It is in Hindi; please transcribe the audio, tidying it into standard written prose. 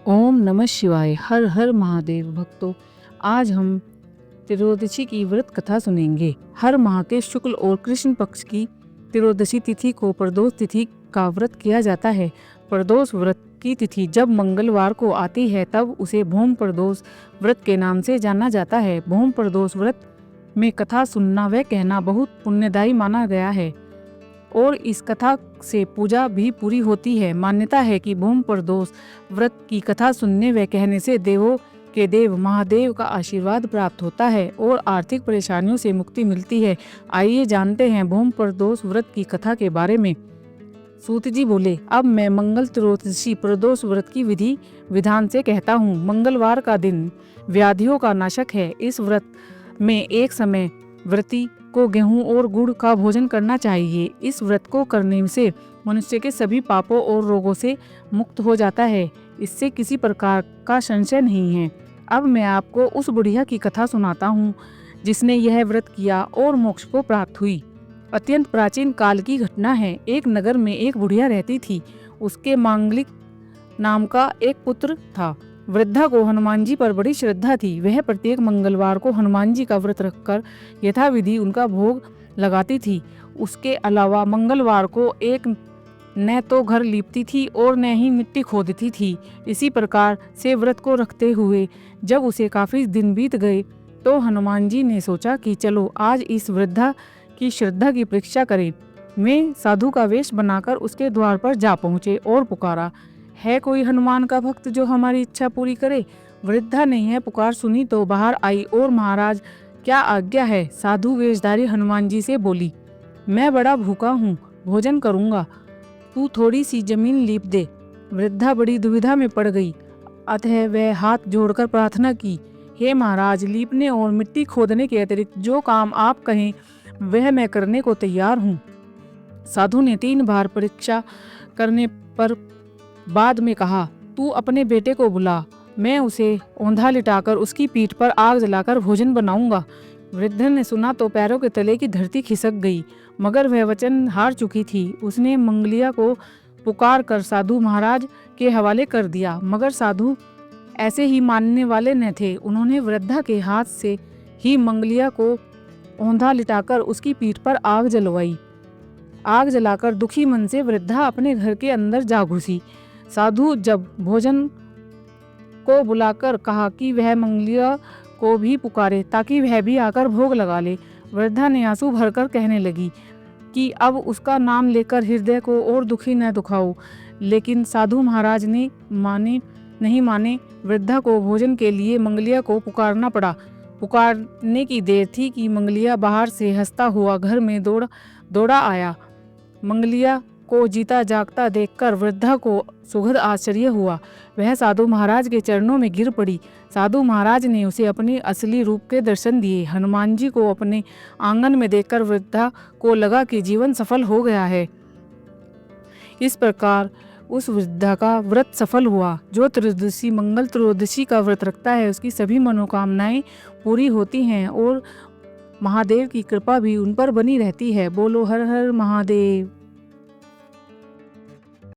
ओम नमः शिवाय। हर हर महादेव। भक्तों, आज हम त्रयोदशी की व्रत कथा सुनेंगे। हर माह के शुक्ल और कृष्ण पक्ष की त्रयोदशी तिथि को प्रदोष तिथि का व्रत किया जाता है। प्रदोष व्रत की तिथि जब मंगलवार को आती है तब उसे भौम प्रदोष व्रत के नाम से जाना जाता है। भौम प्रदोष व्रत में कथा सुनना व कहना बहुत पुण्यदायी माना गया है और इस कथा से पूजा भी पूरी होती है। मान्यता है कि भौम प्रदोष व्रत की कथा सुनने व कहने से देवों के देव महादेव का आशीर्वाद प्राप्त होता है और आर्थिक परेशानियों से मुक्ति मिलती है। आइए जानते हैं भौम प्रदोष व्रत की कथा के बारे में। सूत जी बोले, अब मैं मंगल त्रयोदशी प्रदोष व्रत की विधि विधान से कहता हूँ। मंगलवार का दिन व्याधियों का नाशक है। इस व्रत में एक समय व्रती को गेहूं और गुड़ का भोजन करना चाहिए। इस व्रत को करने से मनुष्य के सभी पापों और रोगों से मुक्त हो जाता है। इससे किसी प्रकार का संशय नहीं है। अब मैं आपको उस बुढ़िया की कथा सुनाता हूँ जिसने यह व्रत किया और मोक्ष को प्राप्त हुई। अत्यंत प्राचीन काल की घटना है। एक नगर में एक बुढ़िया रहती थी। उसके मांगलिक नाम का एक पुत्र था। वृद्धा को हनुमान जी पर बड़ी श्रद्धा थी। वह प्रत्येक मंगलवार को हनुमान जी का व्रत रखकर यथाविधि उनका भोग लगाती थी। उसके अलावा मंगलवार को एक न तो घर लीपती थी और न ही मिट्टी खोदती थी। इसी प्रकार से व्रत को रखते हुए जब उसे काफी दिन बीत गए तो हनुमान जी ने सोचा कि चलो आज इस वृद्धा की श्रद्धा की परीक्षा करें। वे साधु का वेश बनाकर उसके द्वार पर जा पहुँचे और पुकारा, है कोई हनुमान का भक्त जो हमारी इच्छा पूरी करे? वृद्धा ने यह पुकार सुनी तो बाहर आई और महाराज क्या आज्ञा है? साधु वेशधारी हनुमान जी से बोली, मैं बड़ा भूखा हूँ, भोजन करूँगा, तू थोड़ी सी जमीन लीप दे। वृद्धा बड़ी दुविधा में पड़ गई। अतः वह हाथ जोड़कर प्रार्थना की, हे महाराज, लीपने और मिट्टी खोदने के अतिरिक्त जो काम आप कहें वह मैं करने को तैयार हूँ। साधु ने 3 बार परीक्षा करने पर बाद में कहा, तू अपने बेटे को बुला, मैं उसे औंधा लिटाकर उसकी पीठ पर आग जलाकर भोजन बनाऊंगा। वृद्ध ने सुना तो पैरों के तले की धरती खिसक गई, मगर वह वचन हार चुकी थी। उसने मंगलिया को पुकार कर साधु महाराज के हवाले कर दिया, मगर साधु ऐसे ही मानने वाले न थे। उन्होंने वृद्धा के हाथ से ही मंगलिया को औंधा लिटाकर उसकी पीठ पर आग जलवाई। आग जलाकर दुखी मन से वृद्धा अपने घर के अंदर जा घुसी। साधु जब भोजन को बुलाकर कहा कि वह मंगलिया को भी पुकारे ताकि वह भी आकर भोग लगा ले। वृद्धा ने आंसू भरकर कहने लगी कि अब उसका नाम लेकर हृदय को और दुखी न दुखाओ। लेकिन साधु महाराज ने नहीं माने। वृद्धा को भोजन के लिए मंगलिया को पुकारना पड़ा। पुकारने की देर थी कि मंगलिया बाहर से हंसता हुआ घर में दौड़ा आया। मंगलिया को जीता जागता देखकर वृद्धा को सुखद आश्चर्य हुआ। वह साधु महाराज के चरणों में गिर पड़ी। साधु महाराज ने उसे अपने असली रूप के दर्शन दिए। हनुमान जी को अपने आंगन में देखकर वृद्धा को लगा कि जीवन सफल हो गया है। इस प्रकार उस वृद्धा का व्रत सफल हुआ। जो मंगल त्रयोदशी का व्रत रखता है उसकी सभी मनोकामनाएं पूरी होती हैं और महादेव की कृपा भी उन पर बनी रहती है। बोलो हर हर महादेव।